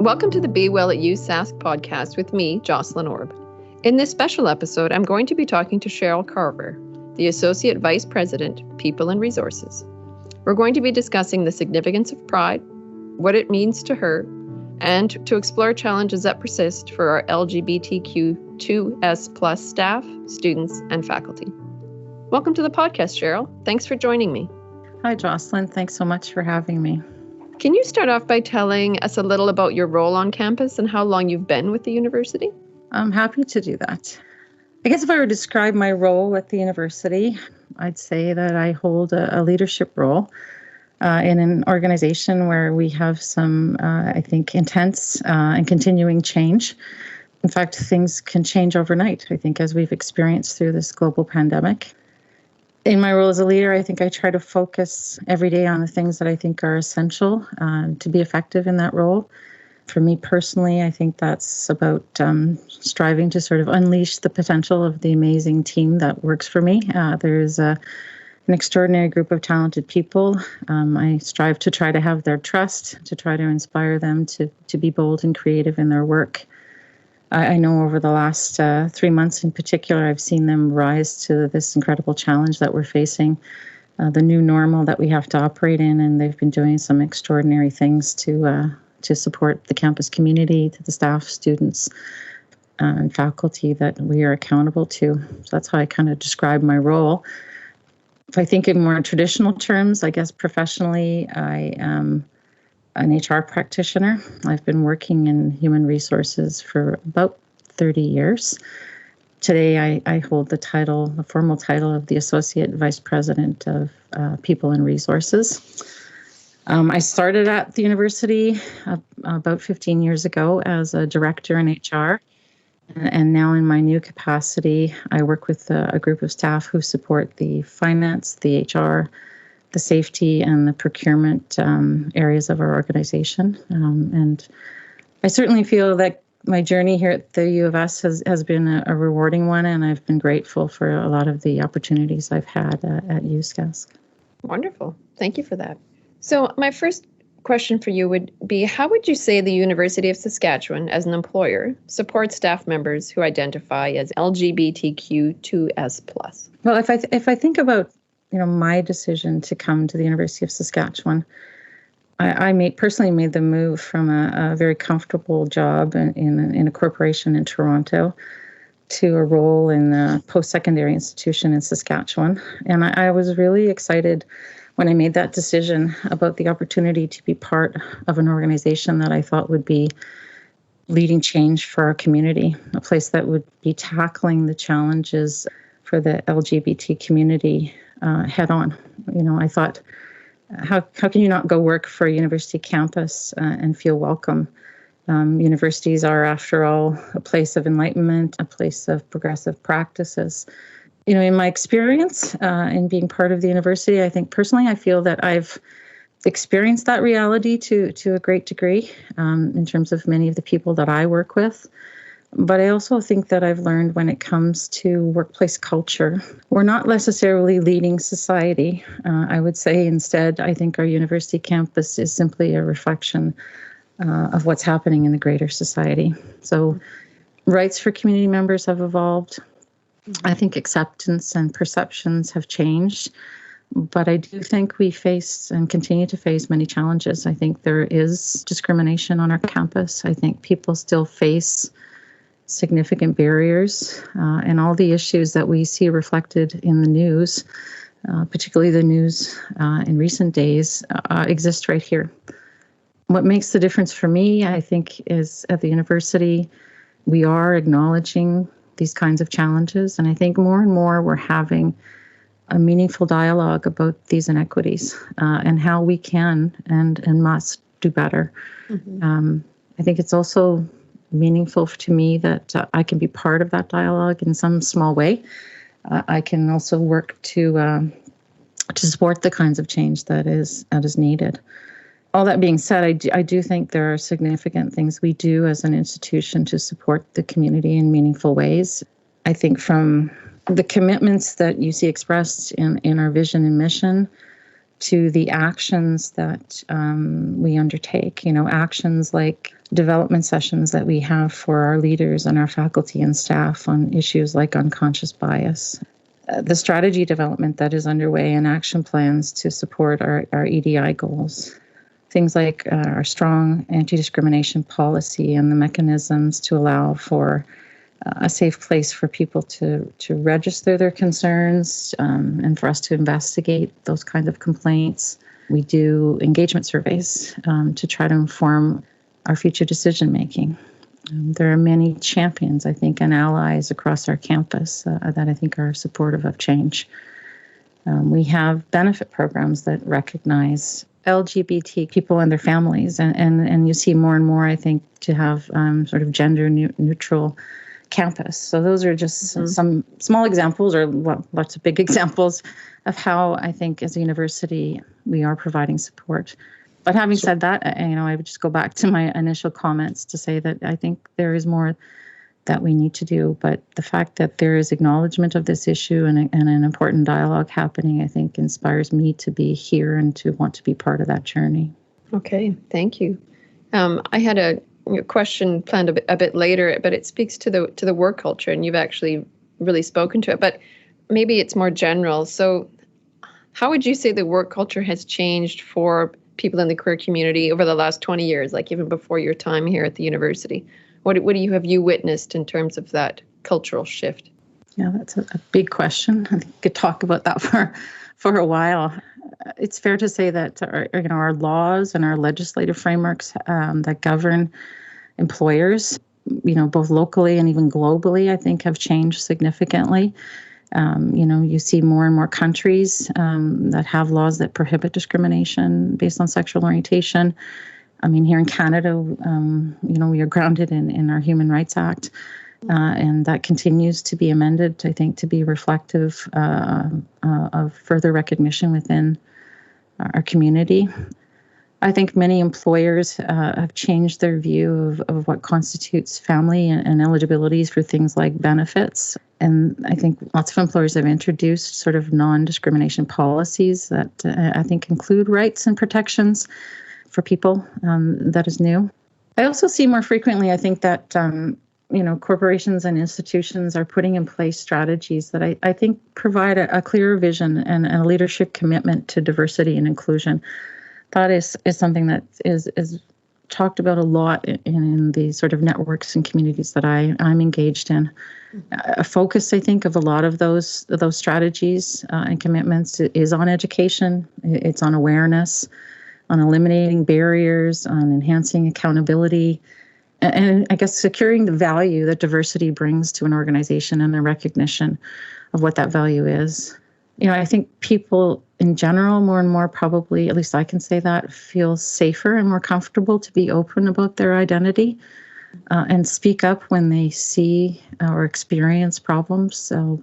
Welcome to the Be Well at USask podcast with me, Jocelyn Orb. In this special episode, I'm going to be talking to Cheryl Carver, the Associate Vice President, People and Resources. We're going to be discussing the significance of pride, what it means to her, and to explore challenges that persist for our LGBTQ2S+ staff, students, and faculty. Welcome to the podcast, Cheryl. Thanks for joining me. Hi, Jocelyn. Thanks so much for having me. Can you start off by telling us a little about your role on campus and how long you've been with the university? I'm happy to do that. I guess if I were to describe my role at the university, I'd say that I hold a leadership role in an organization where we have some, I think, intense and continuing change. In fact, things can change overnight, I think, as we've experienced through this global pandemic. In my role as a leader, I think I try to focus every day on the things that I think are essential to be effective in that role. For me personally, I think that's about striving to sort of unleash the potential of the amazing team that works for me. There's an extraordinary group of talented people. I strive to try to have their trust, to try to inspire them to be bold and creative in their work. I know over the last 3 months in particular, I've seen them rise to this incredible challenge that we're facing, the new normal that we have to operate in, and they've been doing some extraordinary things to support the campus community, to the staff, students, and faculty that we are accountable to. So that's how I kind of describe my role. If I think in more traditional terms, I guess professionally, I am an HR practitioner. I've been working in human resources for about 30 years. Today, I hold the formal title of the Associate Vice President of People and Resources. I started at the university about 15 years ago as a director in HR. And now in my new capacity, I work with a group of staff who support the finance, the HR, the safety and the procurement areas of our organization. And I certainly feel that my journey here at the U of S has been a rewarding one, and I've been grateful for a lot of the opportunities I've had at USask. Wonderful. Thank you for that. So my first question for you would be, how would you say the University of Saskatchewan, as an employer, supports staff members who identify as LGBTQ2S+? Well, if I think about my decision to come to the University of Saskatchewan, I personally made the move from a very comfortable job in a corporation in Toronto to a role in a post-secondary institution in Saskatchewan. And I was really excited when I made that decision about the opportunity to be part of an organization that I thought would be leading change for our community, a place that would be tackling the challenges for the LGBT community head on. I thought, how can you not go work for a university campus and feel welcome? Universities are, after all, a place of enlightenment, a place of progressive practices. In my experience in being part of the university, I think personally, I feel that I've experienced that reality to a great degree in terms of many of the people that I work with. But I also think that I've learned when it comes to workplace culture, we're not necessarily leading society. I would say instead, I think our university campus is simply a reflection of what's happening in the greater society. So rights for community members have evolved. I think acceptance and perceptions have changed. But I do think we face and continue to face many challenges. I think there is discrimination on our campus. I think people still face significant barriers, and all the issues that we see reflected in the news, particularly the news in recent days, exist right here. What makes the difference for me, I think, is at the university, we are acknowledging these kinds of challenges, and I think more and more we're having a meaningful dialogue about these inequities and how we can and must do better. Mm-hmm. I think it's also meaningful to me that I can be part of that dialogue in some small way. I can also work to support the kinds of change that is needed. All that being said, I do think there are significant things we do as an institution to support the community in meaningful ways. I think from the commitments that you see expressed in our vision and mission to the actions that we undertake. Actions like development sessions that we have for our leaders and our faculty and staff on issues like unconscious bias. The strategy development that is underway and action plans to support our EDI goals. Things like our strong anti-discrimination policy and the mechanisms to allow for a safe place for people to register their concerns and for us to investigate those kinds of complaints. We do engagement surveys to try to inform our future decision making. There are many champions, I think, and allies across our campus that I think are supportive of change. We have benefit programs that recognize LGBT people and their families, and you see more and more, I think, to have sort of gender neutral campus. So those are just some small examples, or lots of big examples of how I think as a university we are providing support. But having said that, I would just go back to my initial comments to say that I think there is more that we need to do. But the fact that there is acknowledgement of this issue and an important dialogue happening, I think inspires me to be here and to want to be part of that journey. Okay, thank you. I had a question planned a bit later, but it speaks to the work culture, and you've actually really spoken to it. But maybe it's more general. So how would you say the work culture has changed for people in the queer community over the last 20 years, like even before your time here at the university? What have you witnessed in terms of that cultural shift? Yeah, that's a big question. I think we could talk about that for a while. It's fair to say that our laws and our legislative frameworks that govern employers, both locally and even globally, I think have changed significantly. You see more and more countries that have laws that prohibit discrimination based on sexual orientation. I mean, here in Canada, we are grounded in our Human Rights Act, and that continues to be amended, I think, to be reflective of further recognition within our community. I think many employers have changed their view of what constitutes family and eligibilities for things like benefits. And I think lots of employers have introduced sort of non-discrimination policies that I think include rights and protections for people. That is new. I also see more frequently, I think, that corporations and institutions are putting in place strategies that I think provide a clearer vision and a leadership commitment to diversity and inclusion. That is something that is talked about a lot in the sort of networks and communities that I'm engaged in. A focus, I think, of a lot of those strategies and commitments is on education. It's on awareness, on eliminating barriers, on enhancing accountability, and I guess securing the value that diversity brings to an organization and the recognition of what that value is. I think people in general, more and more probably, at least I can say that, feel safer and more comfortable to be open about their identity and speak up when they see or experience problems. So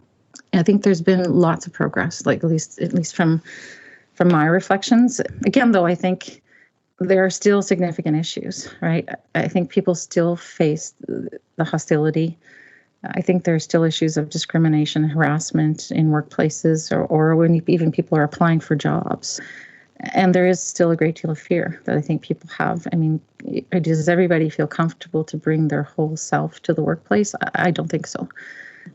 I think there's been lots of progress, like at least from my reflections. Again, though, I think there are still significant issues, right? I think people still face the hostility. I think there are still issues of discrimination, harassment in workplaces, or when even people are applying for jobs. And there is still a great deal of fear that I think people have. I mean, does everybody feel comfortable to bring their whole self to the workplace? I don't think so.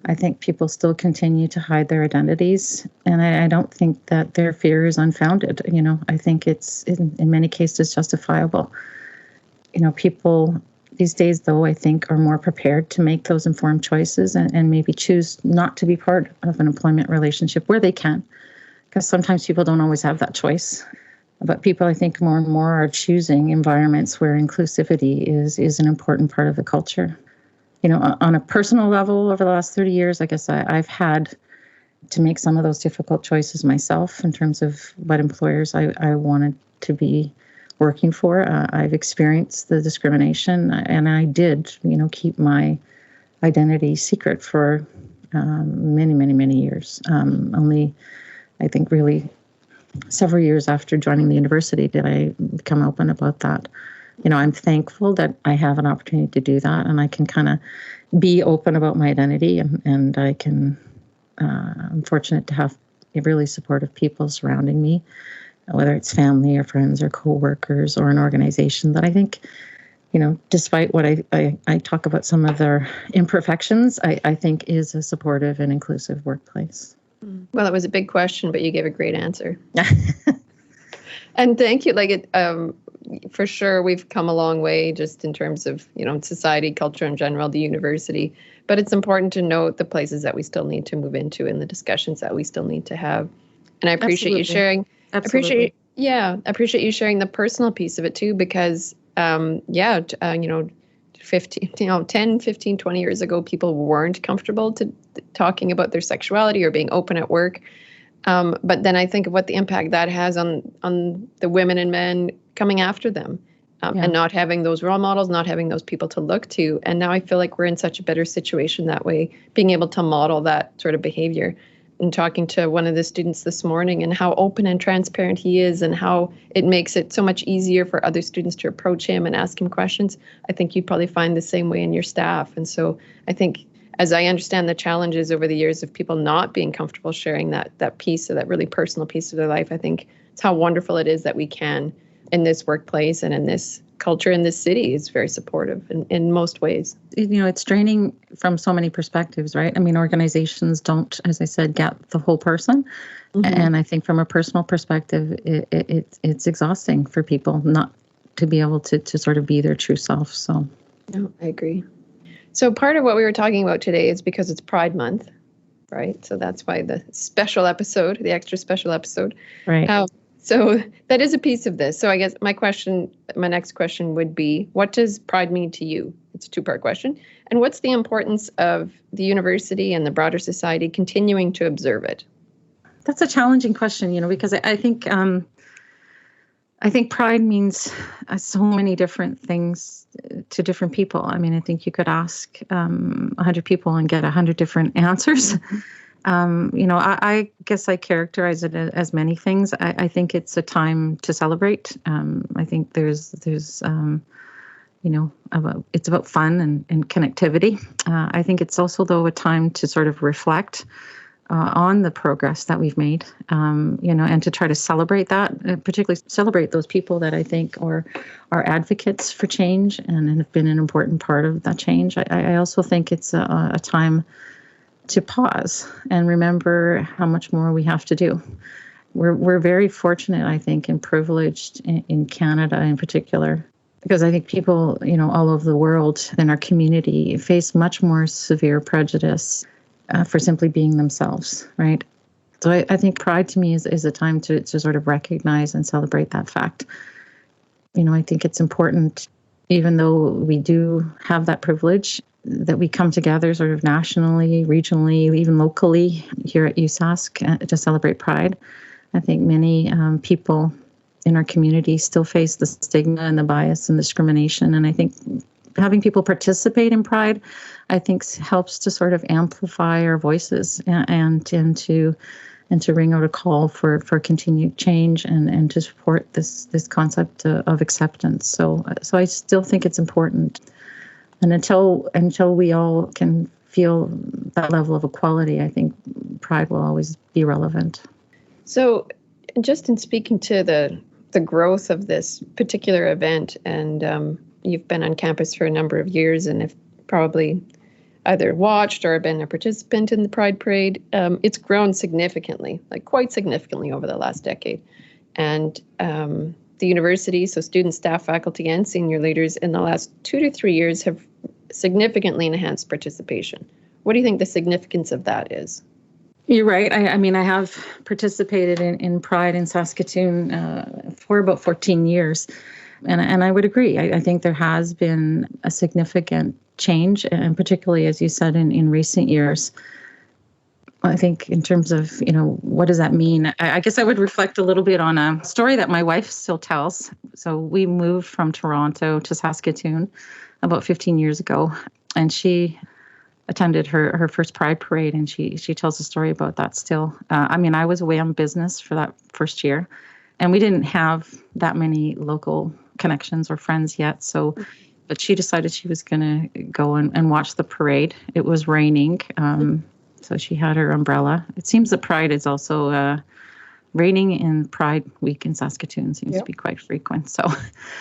I think people still continue to hide their identities, and I don't think that their fear is unfounded. I think it's in many cases justifiable. People these days, though, I think are more prepared to make those informed choices and maybe choose not to be part of an employment relationship where they can, because sometimes people don't always have that choice. But people, I think, more and more are choosing environments where inclusivity is an important part of the culture. On a personal level, over the last 30 years, I guess I've had to make some of those difficult choices myself in terms of what employers I wanted to be working for. I've experienced the discrimination, and I did, keep my identity secret for many, many, many years. Only, I think, really several years after joining the university did I become open about that. I'm thankful that I have an opportunity to do that, and I can kind of be open about my identity, and I can, I'm fortunate to have really supportive people surrounding me whether it's family or friends or coworkers or an organization, that I think, despite what I talk about some of their imperfections, I think is a supportive and inclusive workplace. Well, it was a big question, but you gave a great answer. And thank you. For sure, we've come a long way just in terms of, society, culture in general, the university. But it's important to note the places that we still need to move into and the discussions that we still need to have. And I appreciate you sharing. Absolutely. I appreciate you sharing the personal piece of it too, because 10, 15, 20 years ago, people weren't comfortable to talking about their sexuality or being open at work. But then I think of what the impact that has on the women and men coming after them, and not having those role models, not having those people to look to. And now I feel like we're in such a better situation that way, being able to model that sort of behavior. And talking to one of the students this morning and how open and transparent he is and how it makes it so much easier for other students to approach him and ask him questions. I think you'd probably find the same way in your staff. And so I think, as I understand the challenges over the years of people not being comfortable sharing that piece of that really personal piece of their life, I think it's how wonderful it is that we can in this workplace and in this culture in this city is very supportive in most ways. It's draining from so many perspectives, right? I mean, organizations don't, as I said, get the whole person. Mm-hmm. And I think from a personal perspective, it's exhausting for people not to be able to sort of be their true self. So, no, I agree. So part of what we were talking about today is because it's Pride Month, right? So that's why the extra special episode. Right. So that is a piece of this. So I guess my next question would be, what does Pride mean to you? It's a two-part question. And what's the importance of the university and the broader society continuing to observe it? That's a challenging question, because I think Pride means so many different things to different people. I mean, I think you could ask 100 people and get 100 different answers. Mm-hmm. I guess I characterize it as many things. I think it's a time to celebrate. I think there's it's about fun and connectivity. I think it's also, though, a time to sort of reflect on the progress that we've made, and to try to celebrate that, particularly celebrate those people that I think are advocates for change and have been an important part of that change. I also think it's a time to pause and remember how much more we have to do. We're very fortunate, I think, and privileged in Canada in particular, because I think people, all over the world in our community face much more severe prejudice for simply being themselves, right? So I think Pride to me is a time to sort of recognize and celebrate that fact. I think it's important, even though we do have that privilege, that we come together sort of nationally, regionally, even locally here at USask to celebrate Pride. I think many people in our community still face the stigma and the bias and discrimination. And I think having people participate in Pride, I think helps to sort of amplify our voices and to ring out a call for continued change and to support this concept of acceptance. So I still think it's important. And until we all can feel that level of equality, I think Pride will always be relevant. So just in speaking to the growth of this particular event, and you've been on campus for a number of years and have probably either watched or been a participant in the Pride Parade, it's grown significantly, quite significantly over the last decade. And the university, so students, staff, faculty, and senior leaders in the last 2 to 3 years have significantly enhanced participation. What do you think the significance of that is? You're right. I mean, I have participated in Pride in Saskatoon for about 14 years. And I would agree. I think there has been a significant change, and particularly, as you said, in recent years. I think in terms of, what does that mean? I guess I would reflect a little bit on a story that my wife still tells. So we moved from Toronto to Saskatoon about 15 years ago, and she attended her first Pride Parade, and she tells a story about that still. I was away on business for that first year, and we didn't have that many local connections or friends yet. But she decided she was going to go and watch the parade. It was raining. So she had her umbrella. It seems that Pride is also raining in Pride Week in Saskatoon seems to be quite frequent. So,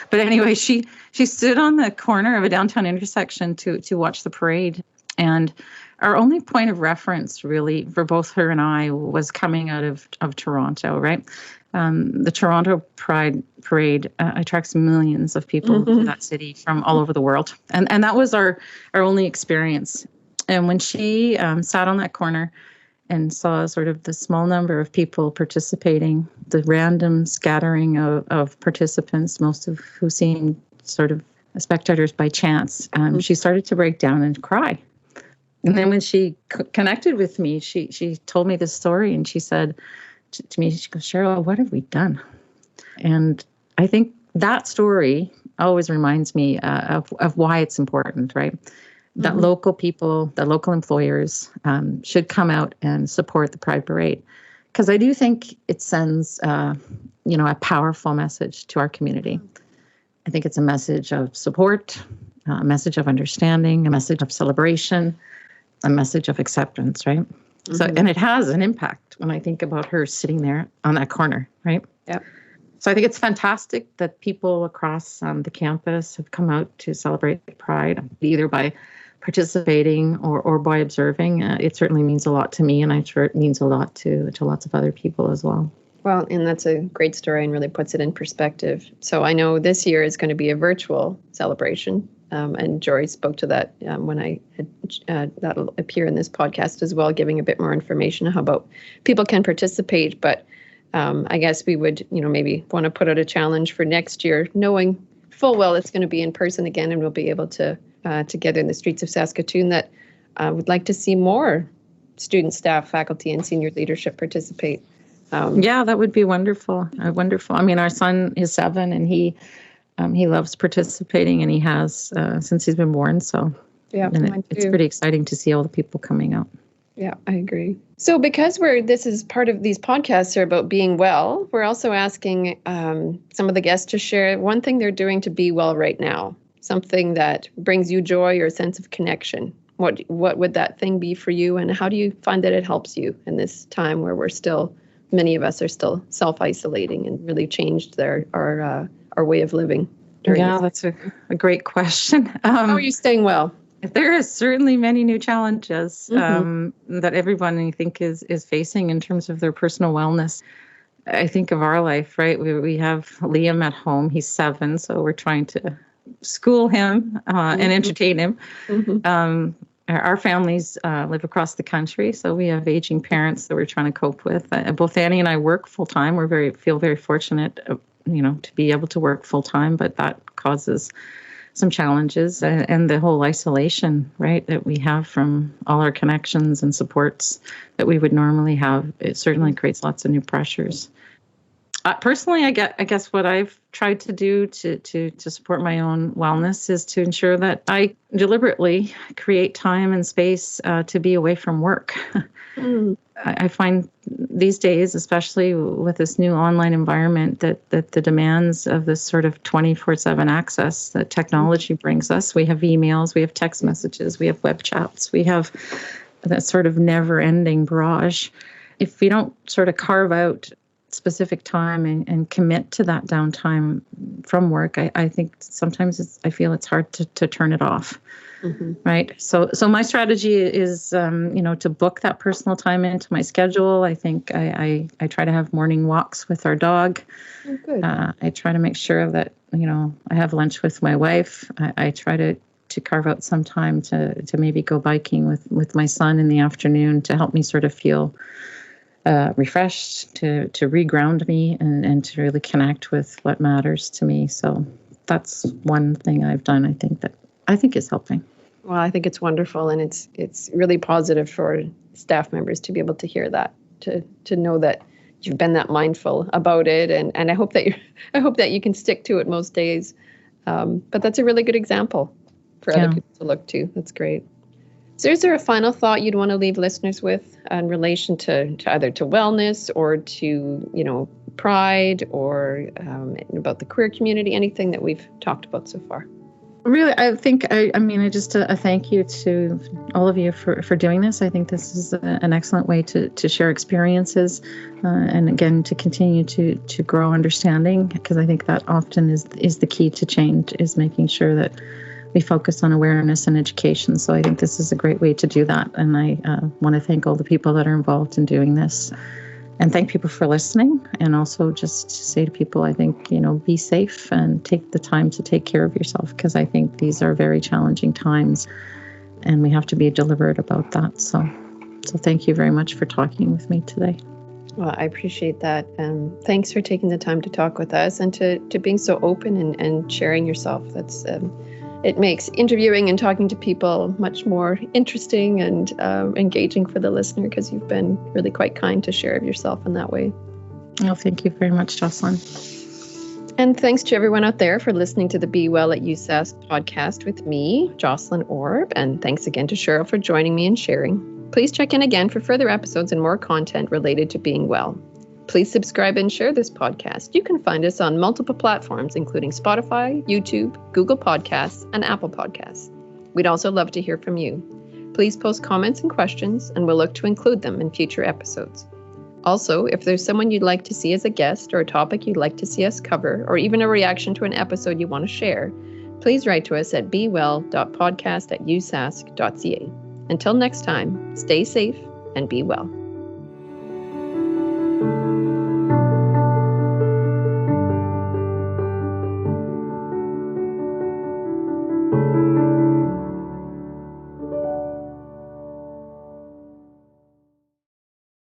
but anyway, she stood on the corner of a downtown intersection to watch the parade. And our only point of reference really for both her and I was coming out of Toronto, right? The Toronto Pride Parade attracts millions of people to that city from all over the world. And that was our only experience. And when she sat on that corner and saw sort of the small number of people participating, the random scattering of participants, most of who seemed sort of spectators by chance, she started to break down and cry. And then when she connected with me, she told me this story, and she said to me, she goes, "Cheryl, what have we done?" And I think that story always reminds me of why it's important, right? That local people, that local employers should come out and support the Pride Parade. Because I do think it sends, a powerful message to our community. I think it's a message of support, a message of understanding, a message of celebration, a message of acceptance, right? So, and it has an impact when I think about her sitting there on that corner, right? Yeah. So I think it's fantastic that people across the campus have come out to celebrate Pride, either by participating or by observing. It certainly means a lot to me, and I'm sure it means a lot to lots of other people as well. Well, and that's a great story and really puts it in perspective. So I know this year is going to be a virtual celebration. And Jory spoke to that when I had, that'll appear in this podcast as well, giving a bit more information on how about people can participate. But I guess we would, maybe want to put out a challenge for next year, knowing full well it's going to be in person again, and we'll be able to together in the streets of Saskatoon, that would like to see more student, staff, faculty, and senior leadership participate. Yeah, that would be wonderful. Wonderful. I mean, our son is 7, and he loves participating, and he has since he's been born. So yeah, it's pretty exciting to see all the people coming out. Yeah, I agree. So because this is part of these podcasts are about being well, we're also asking some of the guests to share one thing they're doing to be well right now, something that brings you joy or a sense of connection. What would that thing be for you, and how do you find that it helps you in this time where many of us are still self-isolating and really changed our way of living? Yeah, that's a great question. How are you staying well? There is certainly many new challenges that everyone, I think, is facing in terms of their personal wellness. I think of our life, right? We have Liam at home. He's 7, so we're trying to school him and entertain him. Our families live across the country, so we have aging parents that we're trying to cope with. Both Annie and I work full time. Feel very fortunate, to be able to work full time, but that causes some challenges, and the whole isolation, right, that we have from all our connections and supports that we would normally have. It certainly creates lots of new pressures. Personally, I guess what I've tried to do to support my own wellness is to ensure that I deliberately create time and space to be away from work. I find these days, especially with this new online environment, that the demands of this sort of 24/7 access that technology brings us. We have emails, we have text messages, we have web chats, we have that sort of never-ending barrage. If we don't sort of carve out specific time and commit to that downtime from work, I think sometimes I feel it's hard to turn it off. Right. So my strategy is, to book that personal time into my schedule. I think I try to have morning walks with our dog. Oh, good. I try to make sure that, I have lunch with my wife. I try to carve out some time to maybe go biking with my son in the afternoon to help me sort of feel refreshed, to reground me and to really connect with what matters to me. So that's one thing I've done, I think is helping. Well, I think it's wonderful, and it's really positive for staff members to be able to hear that, to know that you've been that mindful about it, and I hope that you can stick to it most days. But that's a really good example for other people to look to. That's great. So is there a final thought you'd want to leave listeners with in relation to either to wellness or to, pride or about the queer community, anything that we've talked about so far? Really, I think, I mean, just a thank you to all of you for doing this. I think this is an excellent way to share experiences and again, to continue to grow understanding, because I think that often is the key to change, is making sure that we focus on awareness and education. So I think this is a great way to do that. And I want to thank all the people that are involved in doing this. And thank people for listening. And also just to say to people, I think, be safe and take the time to take care of yourself, because I think these are very challenging times and we have to be deliberate about that. So thank you very much for talking with me today. Well, I appreciate that. Thanks for taking the time to talk with us and to being so open and sharing yourself. That's it makes interviewing and talking to people much more interesting and engaging for the listener, because you've been really quite kind to share of yourself in that way. Oh, thank you very much, Jocelyn. And thanks to everyone out there for listening to the Be Well at USask podcast with me, Jocelyn Orb. And thanks again to Cheryl for joining me and sharing. Please check in again for further episodes and more content related to being well. Please subscribe and share this podcast. You can find us on multiple platforms, including Spotify, YouTube, Google Podcasts, and Apple Podcasts. We'd also love to hear from you. Please post comments and questions, and we'll look to include them in future episodes. Also, if there's someone you'd like to see as a guest or a topic you'd like to see us cover, or even a reaction to an episode you want to share, please write to us at bewell.podcast@usask.ca. Until next time, stay safe and be well.